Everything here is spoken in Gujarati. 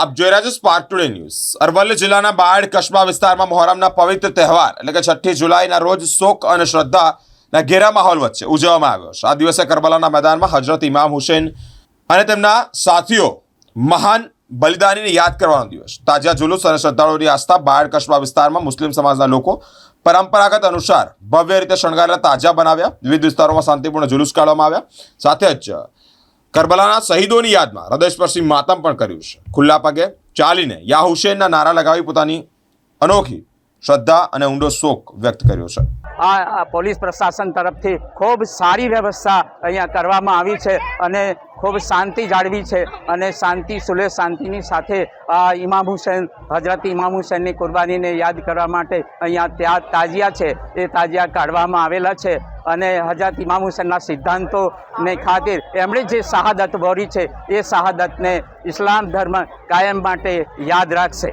આપ જોઈ રહ્યા છો સ્પાર્ક ટુડે ન્યૂઝ। અરવલ્લી જિલ્લાના બાયડ કસ્બા વિસ્તારમાં મોહરમના પવિત્ર તહેવાર એટલે કે 6 જુલાઈના રોજ શોક અને શ્રદ્ધાના ઘેરા માહોલ વચ્ચે ઉજવવામાં આવ્યો છે। આ દિવસે કરબલાના મેદાનમાં હજરત ઇમામ હુસૈન અને તેમના સાથીઓ મહાન બલિદાનીને યાદ કરવાનો દિવસ। તાજા જુલુસ અને શ્રદ્ધાળુઓની આસ્થા બાયડ કસ્બા વિસ્તારમાં મુસ્લિમ સમાજના લોકો પરંપરાગત અનુસાર ભવ્ય રીતે શણગારેલા તાજા બનાવ્યા। વિવિધ વિસ્તારોમાં શાંતિપૂર્ણ જુલુસ કાઢવામાં આવ્યા। સાથે જ કરબલાના શહીદોની યાદમાં હૃદયસ્પર્શી માતમ પણ કર્યું છે। ખુલ્લા પગે ચાલીને યા હુસેનના નારા લગાવી પોતાની અનોખી શ્રદ્ધા અને ઊંડો શોક વ્યક્ત કર્યો છે। આ પોલીસ પ્રશાસન તરફથી ખૂબ સારી વ્યવસ્થા અહીંયા કરવામાં આવી છે અને ખૂબ શાંતિ જાળવી છે અને શાંતિ સુલેહ શાંતિની સાથે ઇમામ હુસૈન હજરત ઇમામ હુસૈનની કુરબાનીને યાદ કરવા માટે અહીંયા તાજિયા છે એ તાજિયા કાઢવામાં આવેલા છે અને હજરત ઇમામ હુસૈનના સિદ્ધાંતોને ખાतिर એમણે જે શહાદત વહોરી છે એ શહાદતને ઇસ્લામ ધર્મ કાયમ માટે યાદ રાખશે।